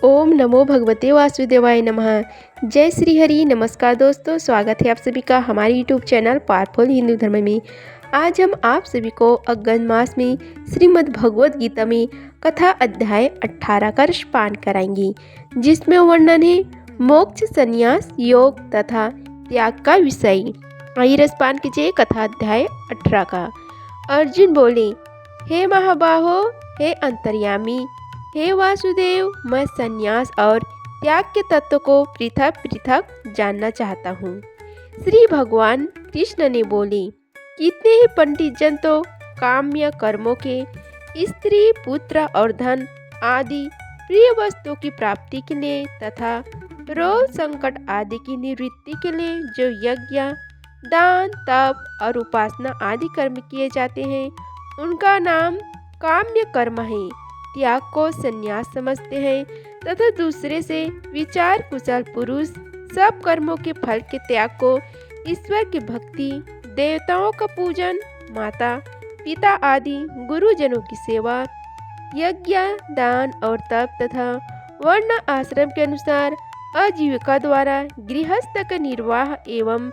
ओम नमो भगवते वासुदेवाय नमः। जय श्री हरि। नमस्कार दोस्तों, स्वागत है आप सभी का हमारे यूट्यूब चैनल पावरफुल हिंदू धर्म में। आज हम आप सभी को अगस्त मास में श्रीमद् भगवद गीता में कथा अध्याय 18 का रसपान कराएंगे, जिसमें वर्णन है मोक्ष, संन्यास, योग तथा त्याग का विषय। आइए रसपान कीजिए कथा अध्याय 18 का। अर्जुन बोले, हे महाबाहो, हे अंतर्यामी, हे वासुदेव, मैं संन्यास और त्याग के तत्व को पृथक पृथक जानना चाहता हूँ। श्री भगवान कृष्ण ने बोले, कितने ही पंडित जन तो काम्य कर्मों के, स्त्री, पुत्र और धन आदि प्रिय वस्तुओं की प्राप्ति के लिए तथा रोग संकट आदि की निवृत्ति के लिए जो यज्ञ, दान, तप और उपासना आदि कर्म किए जाते हैं, उनका नाम काम्य कर्म है। त्याग को संन्यास समझते हैं तथा दूसरे से विचार कुशल पुरुष सब कर्मों के फल के त्याग को ईश्वर की भक्ति, देवताओं का पूजन, माता पिता आदि गुरुजनों की सेवा, यज्ञ, दान और तप तथा वर्ण आश्रम के अनुसार आजीविका द्वारा गृहस्थ का निर्वाह एवं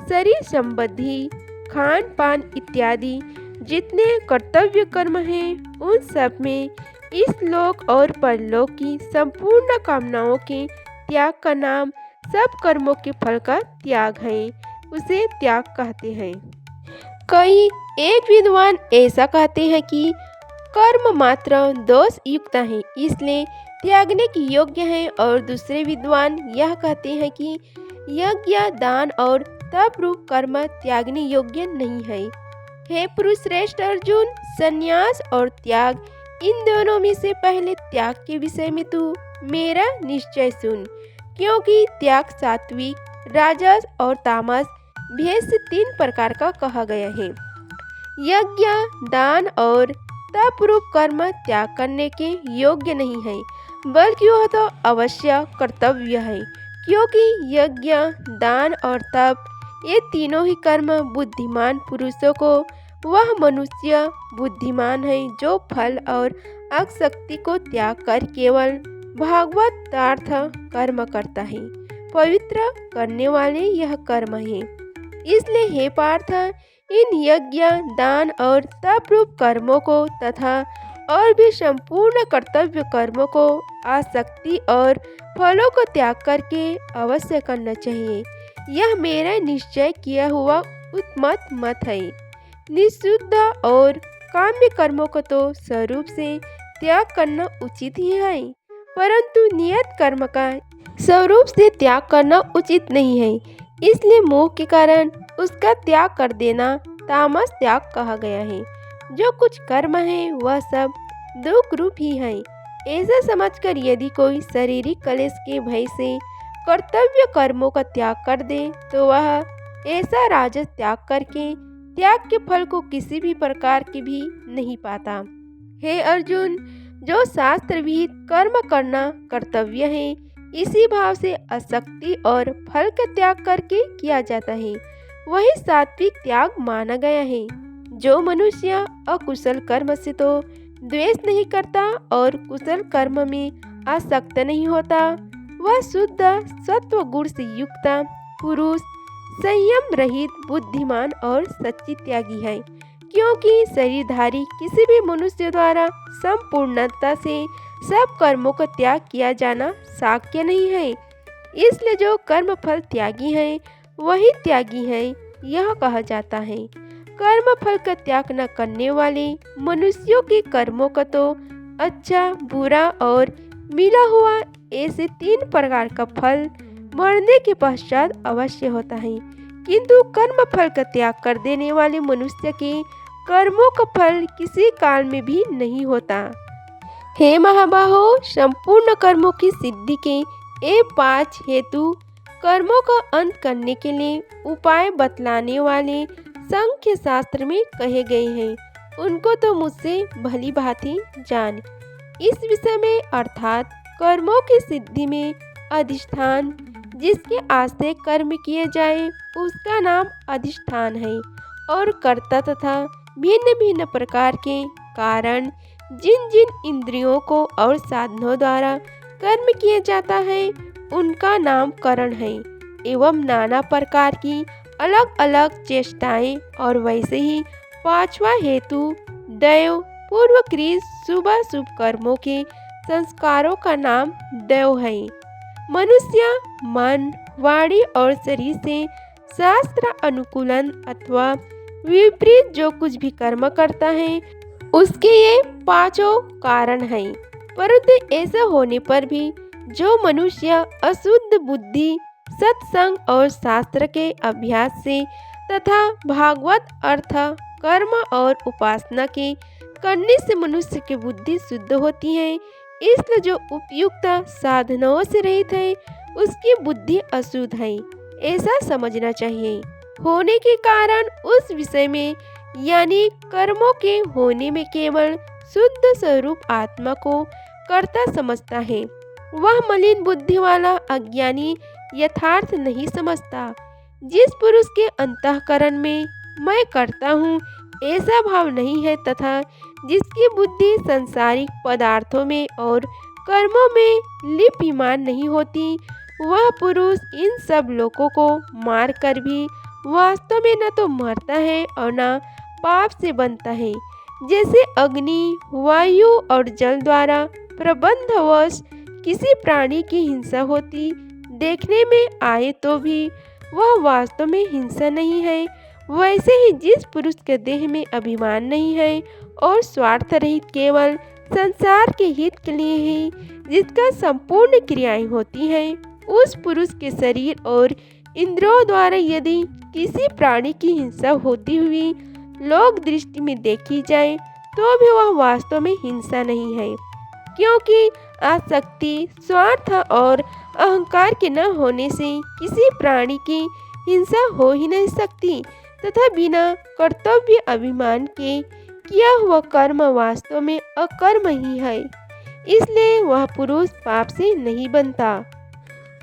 शरीर संबंधी खान पान इत्यादि जितने कर्तव्य कर्म हैं, उन सब में इस लोक और परलोक की संपूर्ण कामनाओं के त्याग का नाम सब कर्मों के फल का त्याग है, उसे त्याग कहते हैं। कई एक विद्वान ऐसा कहते हैं कि कर्म मात्र दोष युक्त है, इसलिए त्यागने की योग्य है, और दूसरे विद्वान यह कहते हैं कि यज्ञ, दान और तप रूप कर्म त्यागने योग्य नहीं है। हे पुरुष श्रेष्ठ अर्जुन, संन्यास और त्याग, इन दोनों में से पहले त्याग के विषय में तू मेरा निश्चय सुन, क्योंकि त्याग सात्विक, राजस और तामस भेद से 3 प्रकार का कहा गया है। यज्ञ, दान और तप रूप कर्म त्याग करने के योग्य नहीं है, बल्कि वह तो अवश्य कर्तव्य है, क्योंकि यज्ञ, दान और तप ये तीनों ही कर्म बुद्धिमान पुरुषों को, वह मनुष्य बुद्धिमान है जो फल और आसक्ति को त्याग कर केवल भागवतार्थ कर्म करता है, पवित्र करने वाले यह कर्म है। इसलिए हे पार्थ, इन यज्ञ, दान और तप रूप कर्मों को तथा और भी संपूर्ण कर्तव्य कर्मों को आसक्ति और फलों को त्याग करके अवश्य करना चाहिए। यह मेरा निश्चय किया हुआ उत्तम मत है। निषिद्ध और काम्य कर्मों को तो स्वरूप से त्याग करना उचित ही है, परंतु नियत कर्म का स्वरूप से त्याग करना उचित नहीं है, इसलिए मोह के कारण उसका त्याग कर देना तामस त्याग कहा गया है। जो कुछ कर्म है वह सब दुख रूप ही है, ऐसा समझकर यदि कोई शारीरिक कलेश के भय से कर्तव्य कर्मों का त्याग कर दे, तो वह ऐसा राजस त्याग करके त्याग के फल को किसी भी प्रकार के भी नहीं पाता। हे अर्जुन, जो शास्त्र विहित कर्म करना कर्तव्य है, इसी भाव से आसक्ति और फल का त्याग करके किया जाता है, वही सात्विक त्याग माना गया है। जो मनुष्य अकुशल कर्म से तो द्वेष नहीं करता और कुशल कर्म में आसक्त नहीं होता, वह शुद्ध सत्व गुण से युक्त पुरुष, संयम रहित, बुद्धिमान और सच्ची त्यागी है, क्योंकि शरीरधारी किसी भी मनुष्य द्वारा संपूर्णता से सब कर्मों का त्याग किया जाना शक्य नहीं है। इसलिए जो कर्म फल त्यागी है वही त्यागी है, यह कहा जाता है। कर्म फल का त्याग न करने वाले मनुष्यों के कर्मों का तो अच्छा, बुरा और मिला हुआ ऐसे 3 प्रकार का फल मरने के पश्चात अवश्य होता है, किंतु कर्म फल का त्याग कर देने वाले मनुष्य के कर्मों का फल किसी काल में भी नहीं होता। हे महाबाहो, संपूर्ण कर्मों की सिद्धि के ये 5 हेतु कर्मों का अंत करने के लिए उपाय बतलाने वाले सांख्य शास्त्र में कहे गए हैं, उनको तो मुझसे भली भांति जान। इस विषय में अर्थात कर्मों की सिद्धि में अधिष्ठान, जिसके आश्रय कर्म किए जाए उसका नाम अधिष्ठान है, और कर्ता तथा भिन्न भिन्न प्रकार के कारण जिन जिन इंद्रियों को और साधनों द्वारा कर्म किया जाता है उनका नाम करण है। एवं नाना प्रकार की अलग अलग चेष्टाएं और वैसे ही पांचवा हेतु दैव पूर्वकृत शुभ शुभ कर्मों के संस्कारों का नाम दैव है। मनुष्य मन वाणी और शरीर से शास्त्र अनुकूलन अथवा विपरीत जो कुछ भी कर्म करता है उसके ये पांचों कारण हैं। परंतु ऐसा होने पर भी जो मनुष्य अशुद्ध बुद्धि सत्संग और शास्त्र के अभ्यास से तथा भागवत अर्थ कर्म और उपासना के करने से मनुष्य की बुद्धि शुद्ध होती है, इसलिए जो उपयुक्त साधनों से रहित है उसकी बुद्धि अशुद्ध है, ऐसा समझना चाहिए। होने के कारण उस विषय में यानी कर्मों के होने में केवल शुद्ध स्वरूप आत्मा को कर्ता समझता है। वह मलिन बुद्धि वाला अज्ञानी यथार्थ नहीं समझता। जिस पुरुष के अंतःकरण में मैं करता हूँ ऐसा भाव नहीं है तथा जिसकी बुद्धि सांसारिक पदार्थों में और कर्मों में लिप्यमान नहीं होती, वह पुरुष इन सब लोगों को मार कर भी वास्तव में न तो मरता है और न पाप से बनता है। जैसे अग्नि वायु और जल द्वारा प्रबंधवश किसी प्राणी की हिंसा होती देखने में आए तो भी वह वास्तव में हिंसा नहीं है, वैसे ही जिस पुरुष के देह में अभिमान नहीं है और स्वार्थ रहित केवल संसार के हित के लिए ही जिसका संपूर्ण क्रियाएं होती हैं, उस पुरुष के शरीर और इंद्रियों द्वारा यदि किसी प्राणी की हिंसा होती हुई लोक दृष्टि में देखी जाए तो भी वह वास्तव में हिंसा नहीं है, क्योंकि आसक्ति स्वार्थ और अहंकार के न होने से किसी प्राणी की हिंसा हो ही नहीं सकती तथा बिना कर्तव्य अभिमान के किया हुआ कर्म वास्तव में अकर्म ही है, इसलिए वह पुरुष पाप से नहीं बनता।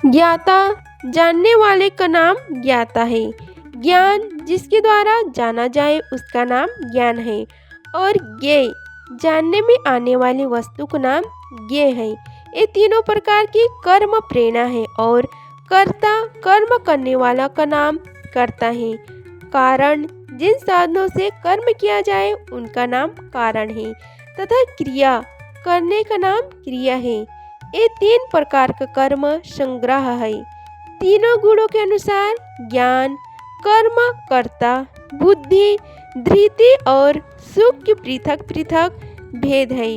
ज्ञाता जानने वाले का नाम ज्ञाता है। ज्ञान जिसके द्वारा जाना जाए उसका नाम ज्ञान है और ज्ञेय जानने में आने वाली वस्तु का नाम ज्ञेय है। ये तीनों प्रकार की कर्म प्रेरणा है और कर्ता कर्म करने वाला का नाम कर्ता है। कारण जिन साधनों से कर्म किया जाए उनका नाम कारण है तथा क्रिया करने का नाम क्रिया है। ये तीन प्रकार का कर्म संग्रह है। तीनों गुणों के अनुसार ज्ञान कर्म कर्ता बुद्धि धृति और सुख के पृथक पृथक भेद है।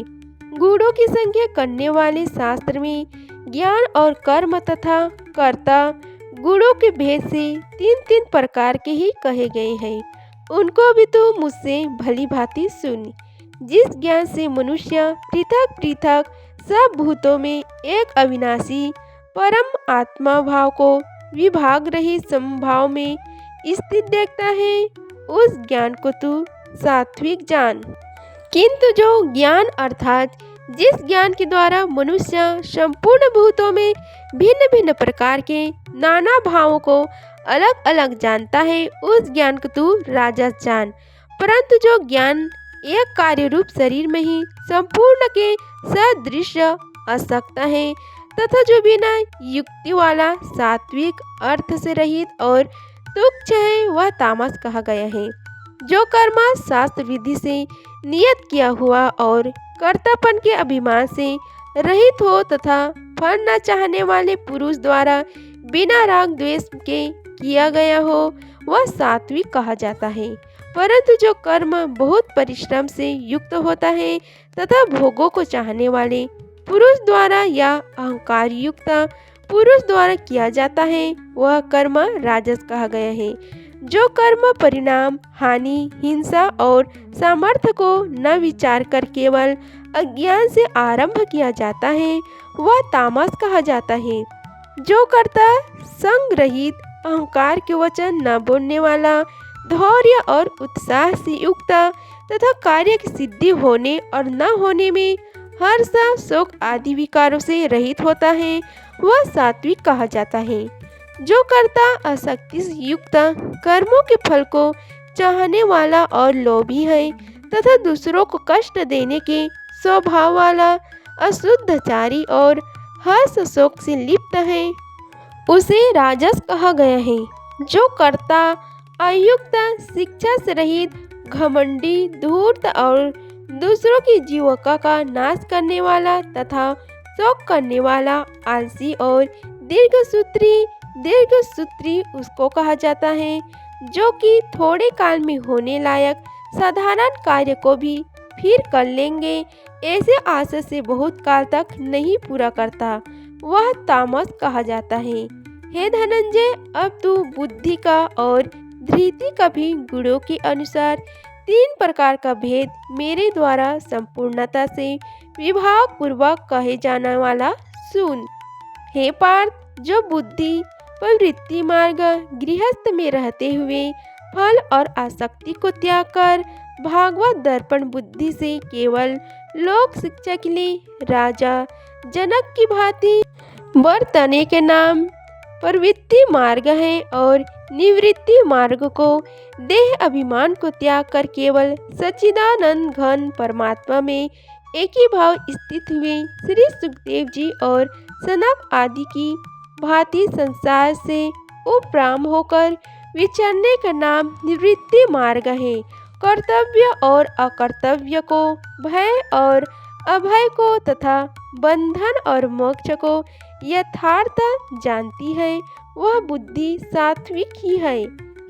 गुणों की संख्या करने वाले शास्त्र में ज्ञान और कर्म तथा कर्ता गुणों के भेद से तीन तीन प्रकार के ही कहे गए हैं। उनको भी तो मुझसे भली भांति सुन। जिस ज्ञान से मनुष्य पृथक पृथक सब भूतों में एक अविनाशी परम आत्मा भाव को विभाग रहित समभाव में स्थित देखता है, उस ज्ञान को तू सात्विक जान। किंतु जो ज्ञान अर्थात जिस ज्ञान के द्वारा मनुष्य संपूर्ण भूतों में भिन्न भिन्न प्रकार के नाना भावों को अलग अलग जानता है, उस ज्ञान को तू राजस जान। परंतु जो ज्ञान एक कार्य रूप शरीर में ही संपूर्ण के सदृश असक्ता है तथा जो बिना युक्ति वाला सात्विक अर्थ से रहित और तुच्छ है, वह तामस कहा गया है। जो कर्म शास्त्र विधि से नियत किया हुआ और कर्तापन के अभिमान से रहित हो तथा फल न चाहने वाले पुरुष द्वारा बिना राग द्वेष के किया गया हो, वह सात्विक कहा जाता है। परंतु जो कर्म बहुत परिश्रम से युक्त होता है तथा भोगों को चाहने वाले पुरुष द्वारा या अहंकार युक्त पुरुष द्वारा किया जाता है, वह कर्म राजस कहा गया है। जो कर्म परिणाम हानि हिंसा और सामर्थ्य को न विचार कर केवल अज्ञान से आरंभ किया जाता है, वह तामस कहा जाता है। जो कर्ता संग रहित अहंकार के वचन न बोलने वाला धैर्य और उत्साह से युक्त तथा कार्य की सिद्धि होने और न होने में हर्ष शोक आदि विकारों से रहित होता है, वह सात्विक कहा जाता है। जो कर्ता आसक्ति से युक्त कर्मों के फल को चाहने वाला और लोभी है तथा दूसरों को कष्ट देने के स्वभाव वाला अशुद्धचारी और हर्ष शोक से लिप्त है उसे राजस कहा गया है। जो कर्ता अयुक्त, शिक्षा से रहित, घमंडी, धूर्त और दूसरों की जीविका का नाश करने वाला तथा शोक करने वाला, आलसी और दीर्घसूत्री उसको कहा जाता है। जो कि थोड़े काल में होने लायक साधारण कार्य को भी फिर कर लेंगे, ऐसे आशय से बहुत काल तक नहीं पूरा करता, वह तामस कहा जाता है। हे धनंजय, अब तू बुद्धि का और धृति का भी गुणों के अनुसार 3 प्रकार का भेद मेरे द्वारा संपूर्णता से विभाग पूर्वक कहे जाने वाला सुन। हे पार्थ, जो बुद्धि प्रवृत्ति मार्ग गृहस्थ में रहते हुए फल और आसक्ति को त्याग कर भागवत दर्पण बुद्धि से केवल लोक शिक्षा के लिए राजा जनक की भांति बरतने के नाम प्रवृत्ति मार्ग है, और निवृत्ति मार्ग को देह अभिमान को त्याग कर केवल सच्चिदानंद घन परमात्मा में एक ही भाव स्थित हुए श्री सुखदेव जी और सनक आदि की भांति संसार से उपराम होकर विचरने का नाम निवृत्ति मार्ग है। कर्तव्य और अकर्तव्य को, भय और अभय को तथा बंधन और मोक्ष को यथार्थ जानती है, वह बुद्धि सात्विक ही है।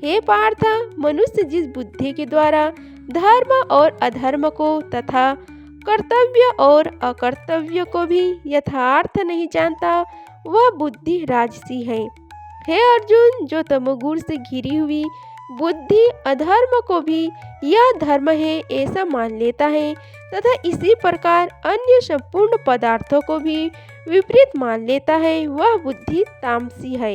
हे पार्थ, मनुष्य जिस बुद्धि के द्वारा धर्म और अधर्म को तथा कर्तव्य और अकर्तव्य को भी यथार्थ नहीं जानता, वह बुद्धि राजसी है। हे अर्जुन, जो तमोगुण से घिरी हुई बुद्धि अधर्म को भी यह धर्म है ऐसा मान लेता है तथा इसी प्रकार अन्य संपूर्ण पदार्थों को भी विपरीत मान लेता है, वह बुद्धि तामसी है।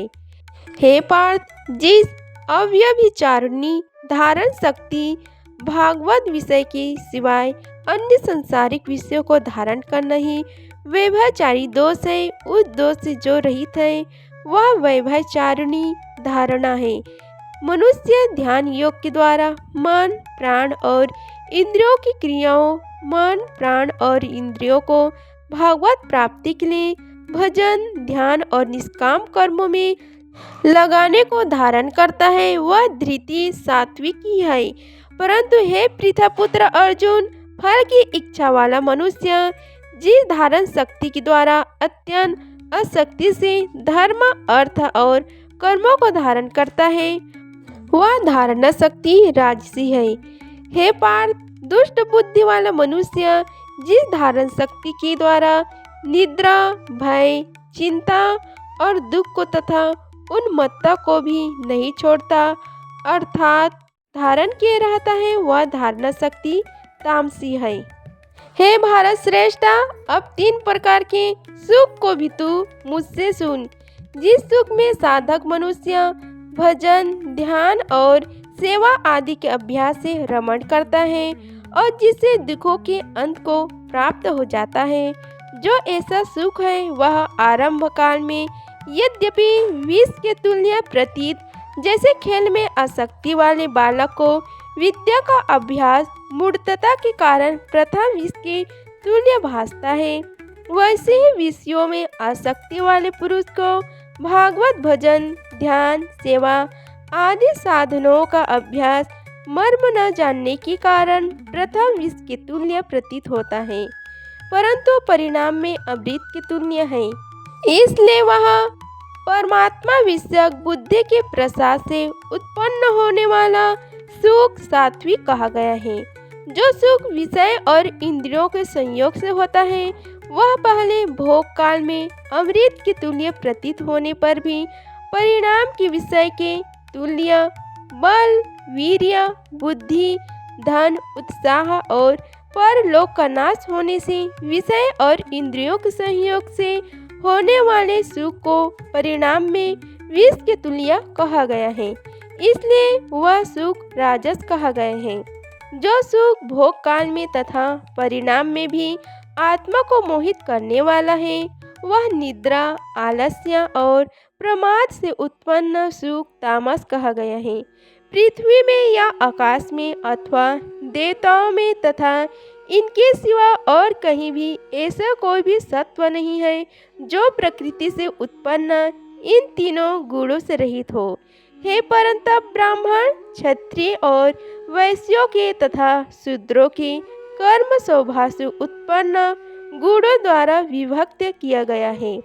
हे पार्थ, जिस अव्यभिचारिणी धारण शक्ति भागवत विषय के सिवाय अन्य संसारिक विषयों को धारण करना ही व्यभिचारी दोष है, उस दोष से जो रहित है वह व्यभिचारिणी धारणा है। मनुष्य ध्यान योग के द्वारा मन, प्राण और इंद्रियों की क्रियाओं, मन, प्राण और इंद्रियों को भागवत प्राप्ति के लिए भजन, ध्यान और निष्काम कर्मों में लगाने को धारण करता है, वह धृति सात्विक ही है। परंतु हे पृथपुत्र अर्जुन, फल की इच्छा वाला मनुष्य जिस धारण शक्ति के द्वारा अत्यंत आसक्ति से धर्म, अर्थ और कर्मों को धारण करता है, वह धारणा शक्ति राजसी है। हे पार्थ, दुष्ट बुद्धि वाला मनुष्य जिस धारण शक्ति के द्वारा निद्रा, भय, चिंता और दुख को तथा उन्मत्तता को भी नहीं छोड़ता, अर्थात धारण किए रहता है, वह धारणा शक्ति तामसी है। हे भारत श्रेष्ठा, अब 3 प्रकार के सुख को भी तू मुझसे सुन। जिस सुख में साधक मनुष्य भजन, ध्यान और सेवा आदि के अभ्यास से रमण करता है और जिससे दुखों के अंत को प्राप्त हो जाता है, जो ऐसा सुख है वह आरंभ काल में यद्यपि विष के तुल्य प्रतीत, जैसे खेल में आसक्ति वाले बालक को विद्या का अभ्यास मूढ़ता के कारण प्रथम विष के तुल्य भासता है, वैसे ही विषयों में आसक्ति वाले पुरुष को भागवत भजन, ध्यान, सेवा आदि साधनों का अभ्यास मर्म न जानने के कारण प्रथम विष के तुल्य प्रतीत होता है, परंतु परिणाम में अमृत के तुल्य है। इसलिए वह परमात्मा विषयक बुद्धि के प्रसाद से उत्पन्न होने वाला सुख सात्विक कहा गया है। जो सुख विषय और इंद्रियों के संयोग से होता है, वह पहले भोग काल में अमृत के तुल्य प्रतीत होने पर भी परिणाम के विषय के तुल्य बल, वीर्य, बुद्धि, धन, उत्साह और परलोक का नाश होने से विषय और इंद्रियों के संयोग से होने वाले सुख को परिणाम में विष के तुल्य कहा गया है, इसलिए वह सुख राजस कहा गया है। जो सुख भोग काल में तथा परिणाम में भी आत्मा को मोहित करने वाला है, वह निद्रा, आलस्य और प्रमाद से उत्पन्न सुख तामस कहा गया है। पृथ्वी में या आकाश में अथवा देवताओं में तथा इनके सिवा और कहीं भी ऐसा कोई भी सत्व नहीं है जो प्रकृति से उत्पन्न इन तीनों गुणों से रहित हो। हे परंतप ब्राह्मण, क्षत्रिय और वैश्यों के तथा शूद्रों के कर्म स्वभाव से उत्पन्न गुणों द्वारा विभक्त किया गया है।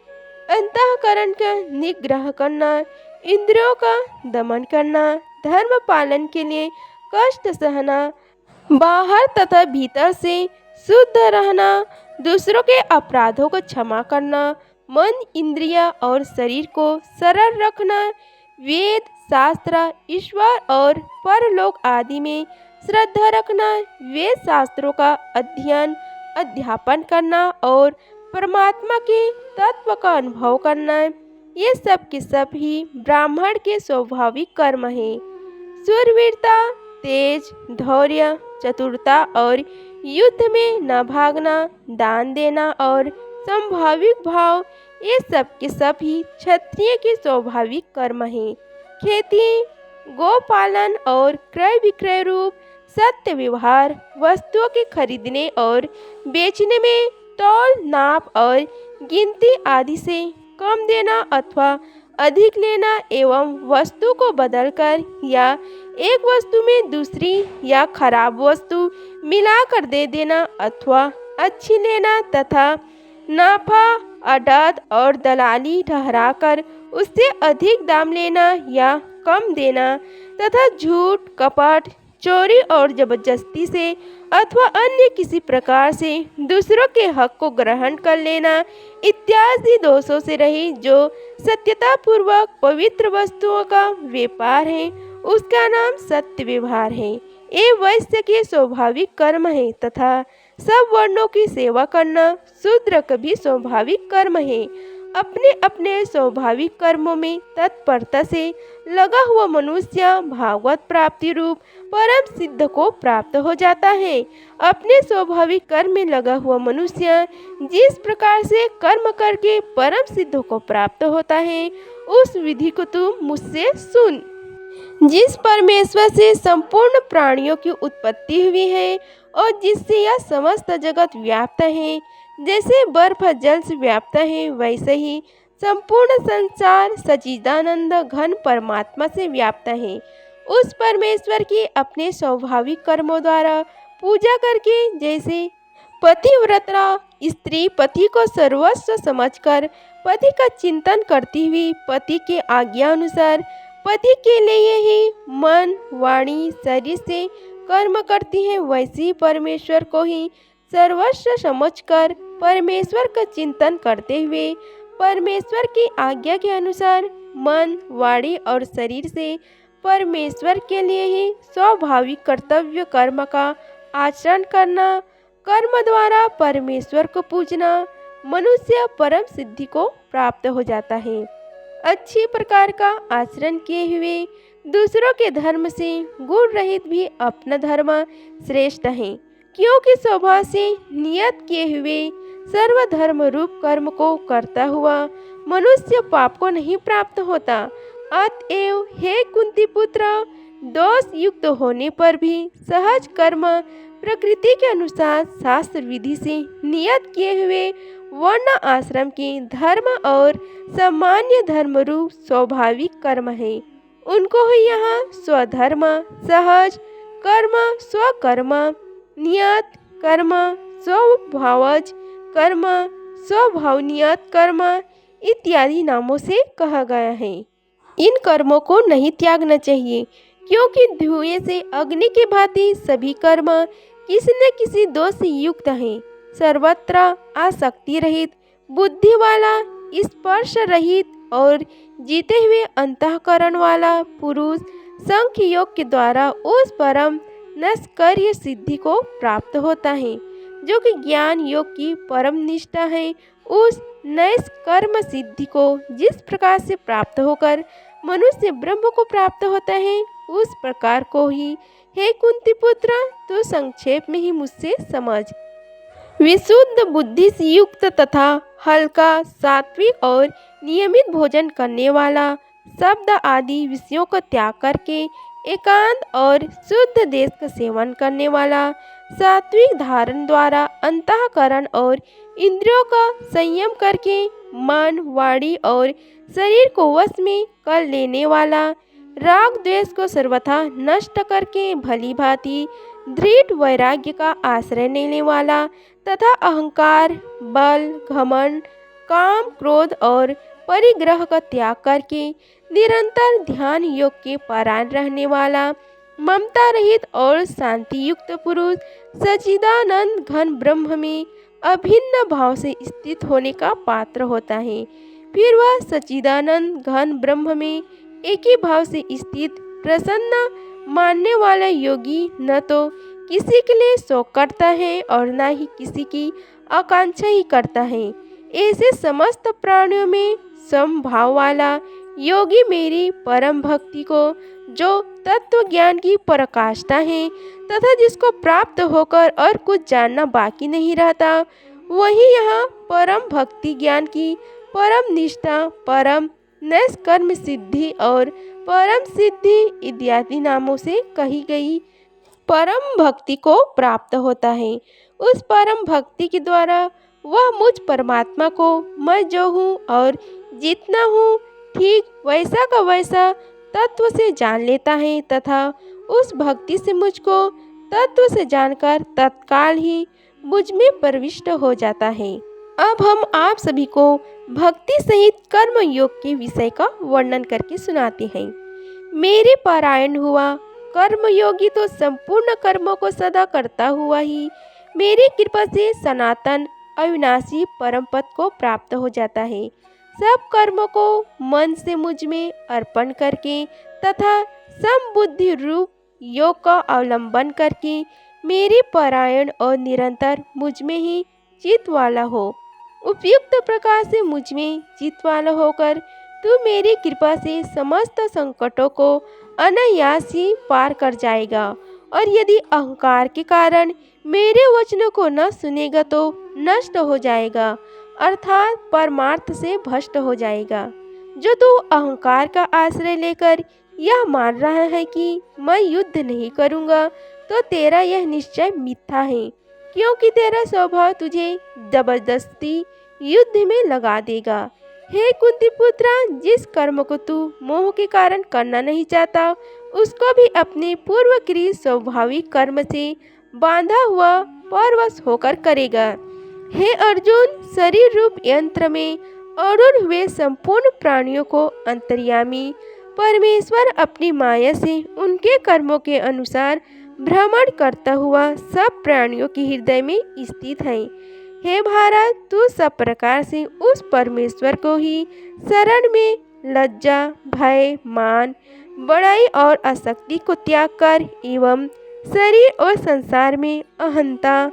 अंतःकरण का निग्रह करना, इंद्रियों का दमन करना, धर्म पालन के लिए कष्ट सहना, बाहर तथा भीतर से शुद्ध रहना, दूसरों के अपराधों को क्षमा करना, मन, इंद्रिया और शरीर को सरल रखना, वेद, शास्त्र, ईश्वर और परलोक आदि में श्रद्धा रखना, वेद शास्त्रों का अध्ययन अध्यापन करना और परमात्मा के तत्व का अनुभव करना, ये सब के सब ही ब्राह्मण के स्वाभाविक कर्म हैं। शूरवीरता, तेज, धैर्य, चतुरता और युद्ध में न भागना, दान देना और संभाविक भाव, ये सब के सब ही क्षत्रिय के स्वाभाविक कर्म हैं। खेती, गोपालन और क्रय विक्रय रूप सत्य व्यवहार, वस्तुओं के खरीदने और बेचने में तौल, नाप और गिनती आदि से कम देना अथवा अधिक लेना एवं वस्तु को बदलकर या एक वस्तु में दूसरी या खराब वस्तु मिलाकर दे देना अथवा अच्छी लेना तथा नाफा, अडाद और दलाली ठहराकर उससे अधिक दाम लेना या कम देना तथा झूठ, कपट, चोरी और जबरदस्ती से अथवा अन्य किसी प्रकार से दूसरों के हक को ग्रहण कर लेना इत्यादि दोषों से रहित जो सत्यता पूर्वक पवित्र वस्तुओं का व्यापार है, उसका नाम सत्य व्यवहार है। ये वैश्य के स्वाभाविक कर्म है तथा सब वर्णों की सेवा करना शूद्र का भी स्वाभाविक कर्म है। अपने अपने स्वाभाविक कर्मों में तत्परता से लगा हुआ मनुष्य भागवत प्राप्ति रूप परम सिद्ध को प्राप्त हो जाता है। अपने स्वाभाविक कर्म में लगा हुआ मनुष्य जिस प्रकार से कर्म करके परम सिद्ध को प्राप्त होता है, उस विधि को तुम मुझसे सुन। जिस परमेश्वर से संपूर्ण प्राणियों की उत्पत्ति हुई है और जिससे यह समस्त जगत व्याप्त है, जैसे बर्फ जल से व्याप्त है, वैसे ही संपूर्ण संसार सच्चिदानंद घन परमात्मा से व्याप्त है। उस परमेश्वर की अपने स्वाभाविक कर्मों द्वारा पूजा करके, जैसे पतिव्रता स्त्री पति को सर्वस्व समझकर पति का चिंतन करती हुई पति के आज्ञा अनुसार पति के लिए ही मन, वाणी, शरीर से कर्म करती है, वैसे ही परमेश्वर को ही सर्वस्व समझकर परमेश्वर का चिंतन करते हुए परमेश्वर की आज्ञा के अनुसार मन, वाणी और शरीर से परमेश्वर के लिए ही स्वाभाविक कर्तव्य कर्म का आचरण करना, कर्म द्वारा परमेश्वर को पूजना, मनुष्य परम सिद्धि को प्राप्त हो जाता है। अच्छी प्रकार का आचरण किए हुए दूसरों के धर्म से गुण रहित भी अपना धर्म श्रेष्ठ है, क्योंकि स्वभाव से नियत किए हुए सर्वधर्म रूप कर्म को करता हुआ मनुष्य पाप को नहीं प्राप्त होता। अतएव हे कुंती पुत्र, दोष युक्त होने पर भी सहज कर्म प्रकृति के अनुसार शास्त्र विधि से नियत किए हुए वर्ण आश्रम के धर्म और सामान्य धर्म रूप स्वाभाविक कर्म है, उनको ही यहाँ स्वधर्म, सहज कर्म, स्वकर्म, नियत कर्म, स्वभावज कर्म, स्वभावनियत कर्म इत्यादि नामों से कहा गया है। इन कर्मों को नहीं त्यागना चाहिए, क्योंकि धुएं से अग्नि के भांति सभी कर्म किसी न किसी दोष से युक्त हैं। सर्वत्र आसक्ति रहित, बुद्धि वाला, स्पर्श रहित और जीते हुए अंतःकरण वाला पुरुष सांख्य योग के द्वारा उस परम नैष्कर्म्य सिद्धि को प्राप्त होता है, जो कि ज्ञान योग की परम निष्ठा है। उस नैष्कर्म्य सिद्धि को जिस प्रकार से प्राप्त होकर मनुष्य ब्रह्म को प्राप्त होता है, उस प्रकार को ही हे कुंती पुत्र, तो संक्षेप में ही मुझसे समझ। विशुद्ध बुद्धि से युक्त तथा हल्का, सात्विक और नियमित भोजन करने वाला, शब्द आदि विषयों को त्याग करके एकांत और शुद्ध देश का सेवन करने वाला, सात्विक धारण द्वारा अंतःकरण और इंद्रियों का संयम करके मन, वाणी और शरीर को वश में कर लेने वाला, राग द्वेष को सर्वथा नष्ट करके भली भांति दृढ़ वैराग्य का आश्रय लेने वाला तथा अहंकार, बल, घमंड, काम, क्रोध और परिग्रह का त्याग करके निरंतर ध्यान योग के परायण रहने वाला, ममता रहित और शांति युक्त पुरुष सच्चिदानंद घन ब्रह्म में अभिन्न भाव से स्थित होने का पात्र होता है। फिर वह सच्चिदानंद घन ब्रह्म में एक ही भाव से स्थित प्रसन्न मानने वाला योगी न तो किसी के लिए शोक करता है और न ही किसी की आकांक्षा ही करता है। ऐसे समस्त प्राणियों में समभाव वाला योगी मेरी परम भक्ति को, जो तत्व ज्ञान की पराकाष्ठा है तथा जिसको प्राप्त होकर और कुछ जानना बाकी नहीं रहता, वही यहाँ परम भक्ति ज्ञान की परम निष्ठा, परम नैष्कर्म सिद्धि और परम सिद्धि इत्यादि नामों से कही गई परम भक्ति को प्राप्त होता है। उस परम भक्ति के द्वारा वह मुझ परमात्मा को मैं जो हूँ और जितना हूँ ठीक वैसा का वैसा तत्व से जान लेता है तथा उस भक्ति से मुझको तत्व से जानकर तत्काल ही मुझ में प्रविष्ट हो जाता है। अब हम आप सभी को भक्ति सहित कर्म योग के विषय का वर्णन करके सुनाते हैं। मेरे पारायण हुआ कर्म योगी तो संपूर्ण कर्मों को सदा करता हुआ ही मेरी कृपा से सनातन अविनाशी परम पद को प्राप्त हो जाता है। सब कर्मों को मन से मुझ में अर्पण करके तथा समबुद्धि रूप योग का अवलंबन करके मेरे पारायण और निरंतर मुझ में ही चित्त वाला हो। उपयुक्त प्रकार से मुझ में चित्त वाला होकर तू मेरी कृपा से समस्त संकटों को अनायास ही पार कर जाएगा। और यदि अहंकार के कारण मेरे वचनों को न सुनेगा तो नष्ट हो जाएगा, अर्थात परमार्थ से भ्रष्ट हो जाएगा। जो तू अहंकार का आश्रय लेकर यह मान रहा है कि मैं युद्ध नहीं करूँगा, तो तेरा यह निश्चय मिथ्या है, क्योंकि तेरा स्वभाव तुझे जबरदस्ती युद्ध में लगा देगा। हे कुंती पुत्रा, जिस कर्म को तू मोह के कारण करना नहीं चाहता, उसको भी अपने पूर्वकृत स्वाभाविक कर्म से बांधा हुआ परवश होकर करेगा। हे अर्जुन, शरीर रूप यंत्र में अरूढ़ हुए संपूर्ण प्राणियों को अंतर्यामी परमेश्वर अपनी माया से उनके कर्मों के अनुसार भ्रमण करता हुआ सब प्राणियों के हृदय में स्थित है। हे भारत, तू सब प्रकार से उस परमेश्वर को ही शरण में लज्जा, भय, मान, बड़ाई और आसक्ति को त्याग कर एवं शरीर और संसार में अहंता,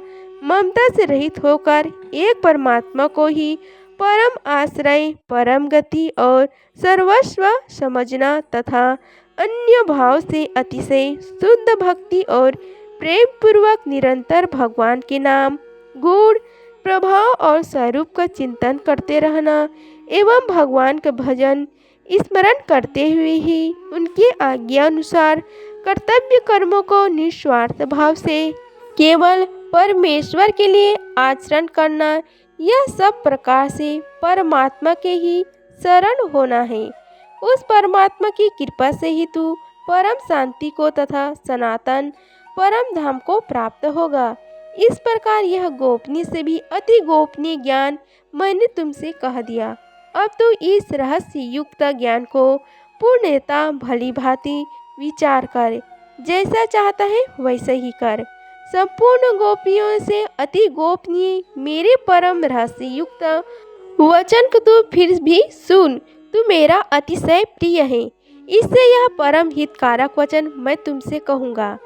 ममता से रहित होकर एक परमात्मा को ही परम आश्रय, परम गति और सर्वस्व समझना तथा अन्य भाव से अतिशय शुद्ध भक्ति और प्रेम पूर्वक निरंतर भगवान के नाम, गुण, प्रभाव और स्वरूप का चिंतन करते रहना एवं भगवान का भजन स्मरण करते हुए ही उनकी आज्ञा अनुसार कर्तव्य कर्मों को निस्वार्थ भाव से केवल परमेश्वर के लिए आचरण करना, यह सब प्रकार से परमात्मा के ही शरण होना है। उस परमात्मा की कृपा से ही तू परम शांति को तथा सनातन परम धाम को प्राप्त होगा। इस प्रकार यह गोपनीय से भी अति गोपनीय ज्ञान मैंने तुमसे कह दिया। अब तू इस रहस्य युक्त ज्ञान को पूर्णतः भली भांति विचार कर, जैसा चाहता है वैसा ही कर। संपूर्ण गोपियों से अति गोपनीय मेरे परम रहस्य युक्त वचन को तू फिर भी सुन। तू मेरा अतिशय प्रिय है, इससे यह परम हितकारक वचन मैं तुमसे कहूँगा।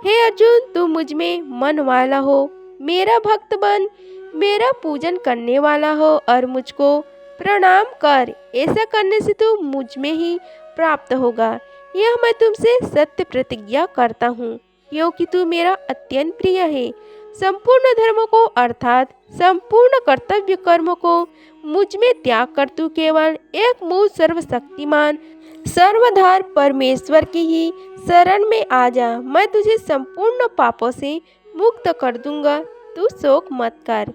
हे अर्जुन, तू मुझ में मन वाला हो, मेरा भक्त बन, मेरा पूजन करने वाला हो और मुझको प्रणाम कर। ऐसा करने से तू मुझ में ही प्राप्त होगा, यह मैं तुमसे सत्य प्रतिज्ञा करता हूँ, क्योंकि तू मेरा अत्यंत प्रिय है। संपूर्ण धर्मों को अर्थात संपूर्ण कर्तव्य कर्मों को मुझ में त्याग कर तू केवल एक मूल सर्वशक्तिमान सर्वधार परमेश्वर की ही शरण में आ जा। मैं तुझे संपूर्ण पापों से मुक्त कर दूंगा, तू शोक मत कर।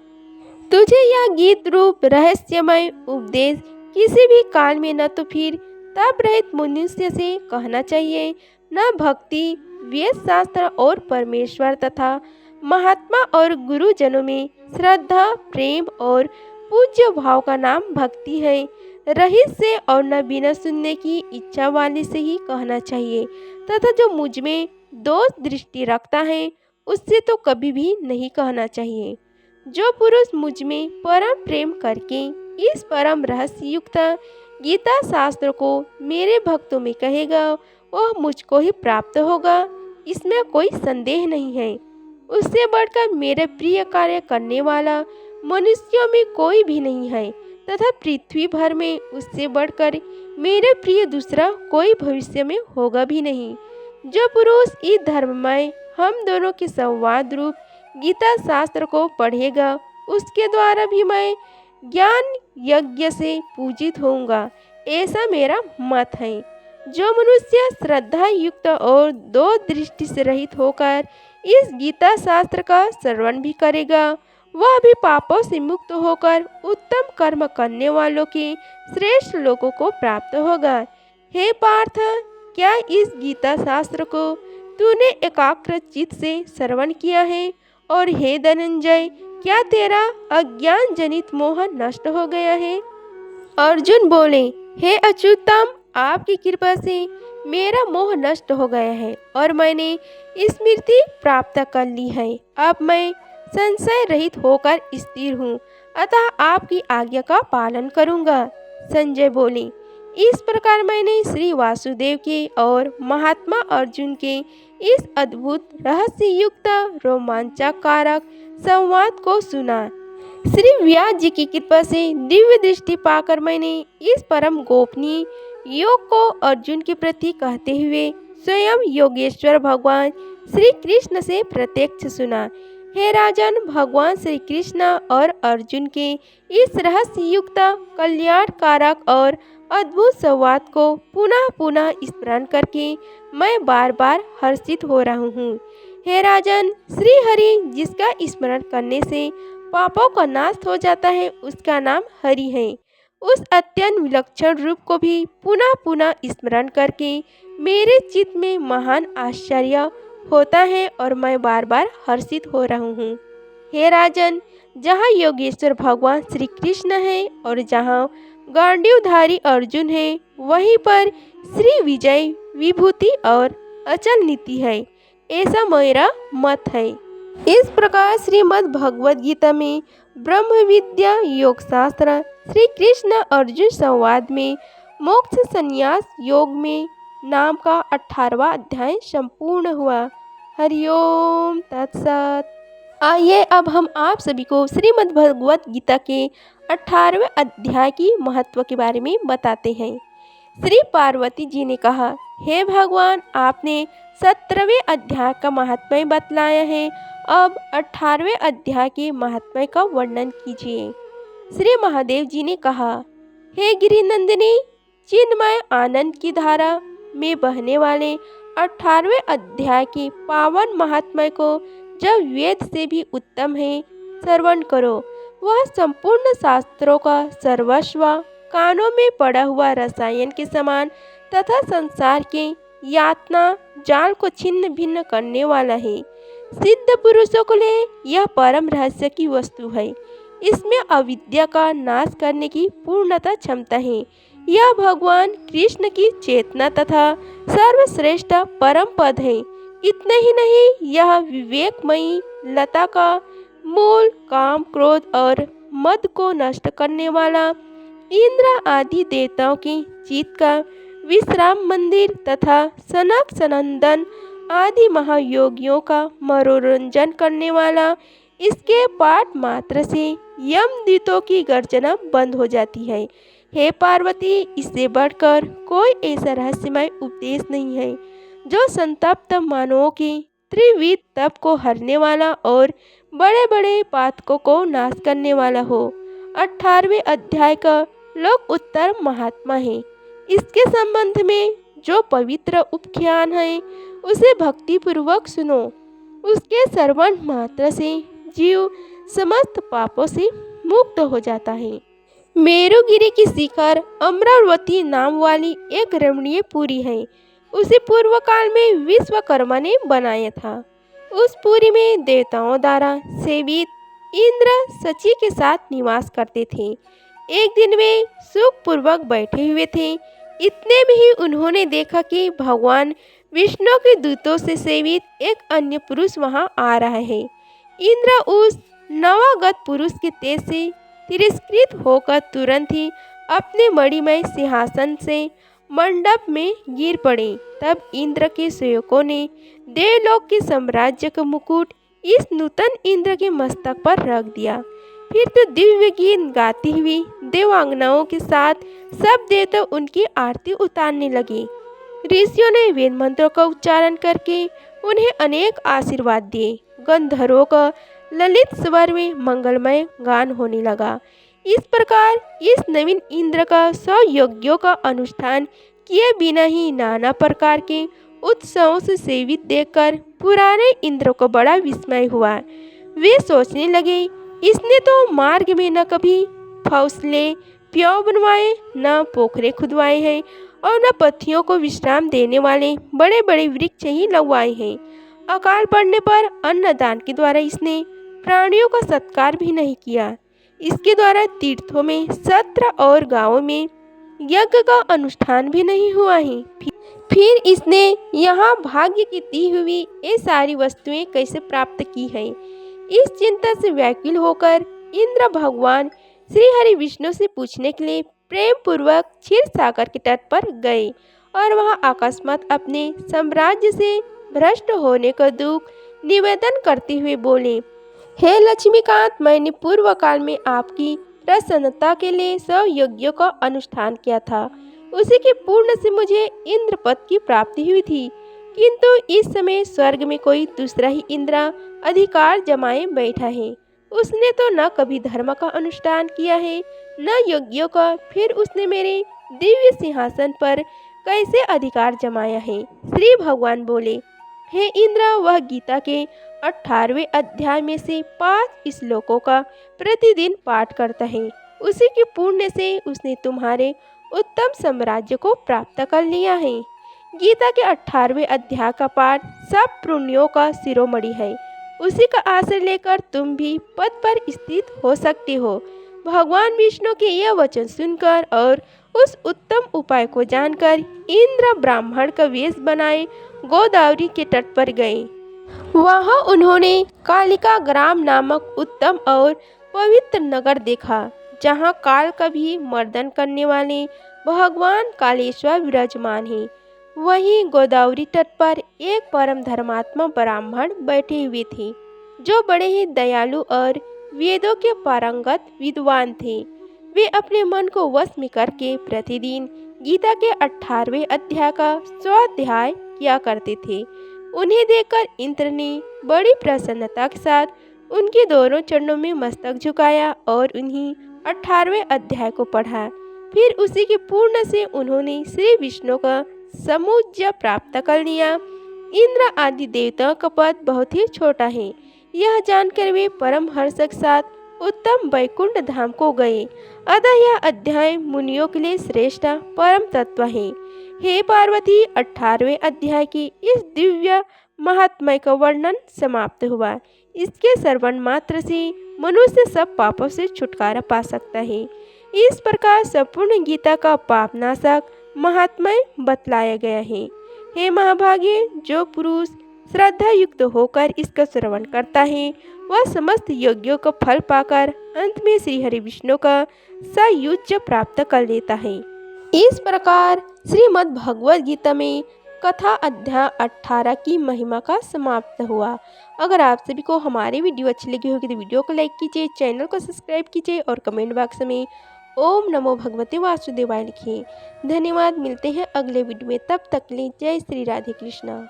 तुझे यह गीत रूप रहस्यमय उपदेश किसी भी काल में न तो फिर तप रहित मनुष्य से कहना चाहिए, न भक्ति, वेद शास्त्र और परमेश्वर तथा महात्मा और गुरुजनों में श्रद्धा, प्रेम और पूज्य भाव का नाम भक्ति है। रहित से और न बिना सुनने की इच्छा वाले से ही कहना चाहिए, तथा जो मुझ में दोष दृष्टि रखता है उससे तो कभी भी नहीं कहना चाहिए। जो पुरुष मुझ में परम प्रेम करके इस परम रहस्य युक्त गीता शास्त्र को मेरे भक्तों में कहेगा, वह मुझको ही प्राप्त होगा, इसमें कोई संदेह नहीं है। उससे बढ़कर मेरे प्रिय कार्य करने वाला मनुष्यों में कोई भी नहीं है, तथा पृथ्वी भर में उससे बढ़कर मेरे प्रिय दूसरा कोई भविष्य में होगा भी नहीं। जो पुरुष इस धर्ममय हम दोनों के संवाद रूप गीता शास्त्र को पढ़ेगा, उसके द्वारा भी मैं ज्ञान यज्ञ से पूजित होऊंगा, ऐसा मेरा मत है। जो मनुष्य श्रद्धा युक्त और दो दृष्टि से रहित होकर इस गीता शास्त्र का श्रवण भी करेगा, वह भी पापों से मुक्त होकर उत्तम कर्म करने वालों के श्रेष्ठ लोगों को प्राप्त होगा। हे पार्थ, क्या इस गीता शास्त्र को तूने एकाग्र चित्त से श्रवण किया है? और हे धनंजय, क्या तेरा अज्ञान जनित मोह नष्ट हो गया है? अर्जुन बोले, हे अच्युतम, आपकी कृपा से मेरा मोह नष्ट हो गया है और मैंने स्मृति प्राप्त कर ली है। अब मैं संशय रहित होकर स्थिर हूँ, अतः आपकी आज्ञा का पालन करूँगा। संजय बोले, इस प्रकार मैंने श्री वासुदेव के और महात्मा अर्जुन के इस अद्भुत रहस्य युक्त रोमांचकारक संवाद को सुना। श्री व्यास जी की कृपा से दिव्य दृष्टि पाकर मैंने इस परम गोपनीय योग को अर्जुन के प्रति कहते हुए स्वयं योगेश्वर भगवान श्री कृष्ण से प्रत्यक्ष सुना। हे राजन, भगवान श्री कृष्ण और अर्जुन के इस रहस्य युक्त कल्याणकारक और अद्भुत संवाद को पुनः पुनः स्मरण करके मैं बार बार हर्षित हो रहा हूँ। हे राजन, श्री हरि जिसका स्मरण करने से पापों का नाश हो जाता है, उसका नाम हरि है। उस अत्यंत विलक्षण रूप को भी पुनः पुनः स्मरण करके मेरे चित्त में महान आश्चर्य होता है और मैं बार बार हर्षित हो रहा हूँ। हे राजन, जहाँ योगेश्वर भगवान श्री कृष्ण है और जहाँ गांडीवधारी अर्जुन है, वहीं पर श्री विजय विभूति और अचल नीति है, ऐसा मेरा मत है। इस प्रकार श्रीमद् भगवद गीता में ब्रह्म विद्या योग शास्त्र श्री कृष्ण अर्जुन संवाद में मोक्ष संन्यास योग में नाम का 18वां अध्याय संपूर्ण हुआ। हरिओम तत्सत। आइए अब हम आप सभी को श्रीमद् भगवद गीता के 18वें अध्याय की महत्व के बारे में बताते हैं। श्री पार्वती जी ने कहा, हे भगवान, आपने 17वें अध्याय का महात्म्य बतलाया है, अब 18वें अध्याय के महात्म्य का वर्णन कीजिए। श्री महादेव जी ने कहा, हे गिरिनंदिनी, चिन्मय आनंद की धारा में बहने वाले 18वें अध्याय के पावन महात्म्य को जब वेद से भी उत्तम है, श्रवण करो। वह संपूर्ण शास्त्रों का सर्वस्व, कानों में पड़ा हुआ रसायन के समान तथा संसार के यातना जाल को छिन्न भिन्न करने वाला है। सिद्ध पुरुषों के लिए यह परम रहस्य की वस्तु है। इसमें अविद्या का नाश करने की पूर्णता क्षमता है। यह भगवान कृष्ण की चेतना तथा सर्वश्रेष्ठ परम पद है। इतने ही नहीं, यह विवेकमयी लता का मूल, काम, क्रोध और मद को नष्ट करने वाला, इंद्र आदि देवताओं की चित्त का विश्राम मंदिर तथा सनक सनंदन आदि महायोगियों का मनोरंजन करने वाला, इसके पाठ मात्र से यमदूतों की गर्जना बंद हो जाती है। हे पार्वती, इससे बढ़कर कोई ऐसा रहस्यमय उपदेश नहीं है जो संतप्त मानवों के त्रिविध तप को हरने वाला और बड़े बड़े पातकों को नाश करने वाला हो। 18वें अध्याय का लोक उत्तर महात्मा है। इसके संबंध में जो पवित्र उपख्यान है, उसे भक्ति पूर्वक सुनो। उसके श्रवण मात्र से जीव समस्त पापों से मुक्त हो जाता है। मेरुगिरी की शिखर अमरावती नाम वाली एक रमणीय पुरी है। उसे पूर्व काल में विश्वकर्मा ने बनाया था। उस पुरी में देवताओं द्वारा सेवित इंद्र सची के साथ निवास करते थे। एक दिन वे सुखपूर्वक बैठे हुए थे। इतने में ही उन्होंने देखा कि भगवान विष्णु के दूतों से सेवित एक अन्य पुरुष वहां आ रहा है। इंद्र उस नवागत पुरुष के तेज से तिरस्कृत होकर तुरंत ही अपने मणिमय सिंहासन से मंडप में गिर पड़े। तब इंद्र के सेवकों ने देवलोक के साम्राज्य का मुकुट इस नूतन इंद्र के मस्तक पर रख दिया। फिर तो दिव्य गीत गाती हुई देवांगनाओं के साथ सब देवता उनकी आरती उतारने लगे। ऋषियों ने वेद मंत्रों का उच्चारण करके उन्हें अनेक आशीर्वाद दिए। गंधर्वों का ललित स्वर में मंगलमय गान होने लगा। इस प्रकार इस नवीन इंद्र का 100 यज्ञों का अनुष्ठान किए बिना ही नाना प्रकार के उत्सवों से सेवित देखकर पुराने इंद्र को बड़ा विस्मय हुआ। वे सोचने लगे, इसने तो मार्ग में न कभी फौसले प्याव बनवाए, न पोखरे खुदवाए हैं और न पत्तियों को विश्राम देने वाले बड़े बड़े वृक्ष ही लगवाए हैं। अकाल पड़ने पर अन्नदान के द्वारा इसने प्राणियों का सत्कार भी नहीं किया। इसके द्वारा तीर्थों में, सत्र और गांवों में यज्ञ का अनुष्ठान भी नहीं हुआ है। फिर इसने यहाँ भाग्य की दी हुई ये सारी वस्तुएं कैसे प्राप्त की है। इस चिंता से व्याकुल होकर इंद्र भगवान श्री हरि विष्णु से पूछने के लिए प्रेम पूर्वक क्षीर सागर के तट पर गए और वहां अकस्मात अपने साम्राज्य से भ्रष्ट होने का दुख निवेदन करते हुए बोले, हे लक्ष्मीकांत, मैंने पूर्व काल में आपकी प्रसन्नता के लिए 100 यज्ञों का अनुष्ठान किया था। उसी के पूर्ण से मुझे इंद्र पद की प्राप्ति हुई थी, किंतु इस समय स्वर्ग में कोई दूसरा ही इंद्र अधिकार जमाए बैठा है। उसने तो न कभी धर्म का अनुष्ठान किया है, न यज्ञों का। फिर उसने मेरे दिव्य सिंहासन पर कैसे अधिकार जमाया है। श्री भगवान बोले, हे इंद्र, वह गीता के 18वें अध्याय में से 5 श्लोकों का प्रतिदिन पाठ करता है। उसी के पुण्य से उसने तुम्हारे उत्तम साम्राज्य को प्राप्त कर लिया है। गीता के 18वें अध्याय का पाठ सब पुण्यों का शिरोमणि है। उसी का आश्रय लेकर तुम भी पद पर स्थित हो सकते हो। भगवान विष्णु के यह वचन सुनकर और उस उत्तम उपाय को जानकर इंद्र ब्राह्मण का वेश बनाए गोदावरी के तट पर गए। वहां उन्होंने कालिका ग्राम नामक उत्तम और पवित्र नगर देखा, जहां काल का भी मर्दन करने वाले भगवान कालेश्वर विराजमान हैं। वहीं गोदावरी तट पर एक परम धर्मात्मा ब्राह्मण बैठे हुए थे, जो बड़े ही दयालु और वेदों के पारंगत विद्वान थे। वे अपने मन को वश में करके प्रतिदिन गीता के 18वें अध्याय का स्वाध्याय किया करते थे। उन्हें देखकर इंद्र ने बड़ी प्रसन्नता के साथ उनके दोनों चरणों में मस्तक झुकाया और उन्हीं 18वें अध्याय को पढ़ा। फिर उसी के पूर्ण से उन्होंने श्री विष्णु का समुज्य प्राप्त कर लिया। इंद्र आदि देवताओं का पद बहुत ही छोटा है। यह जानकर वे परम हर्ष के साथ उत्तम वैकुंठ धाम को गए। अतः यह अध्याय मुनियों के लिए श्रेष्ठ परम तत्व है। हे पार्वती, 18वें अध्याय की इस दिव्य महात्म्य का वर्णन समाप्त हुआ। इसके श्रवण मात्र से मनुष्य सब पापों से छुटकारा पा सकता है। इस प्रकार संपूर्ण गीता का पापनाशक महात्म्य बतलाया गया है। हे महाभागे, जो पुरुष श्रद्धा युक्त होकर इसका श्रवण करता है, वह समस्त यज्ञों का फल पाकर अंत में श्री हरि विष्णु का सायुज्य प्राप्त कर लेता है। इस प्रकार श्रीमद् भगवद गीता में कथा अध्याय 18 की महिमा का समाप्त हुआ। अगर आप सभी को हमारी वीडियो अच्छी लगी होगी तो वीडियो को लाइक कीजिए, चैनल को सब्सक्राइब कीजिए और कमेंट बॉक्स में ओम नमो भगवते वासुदेवाय लिखिए। धन्यवाद। मिलते हैं अगले वीडियो में, तब तक के लिए जय श्री राधे कृष्णा।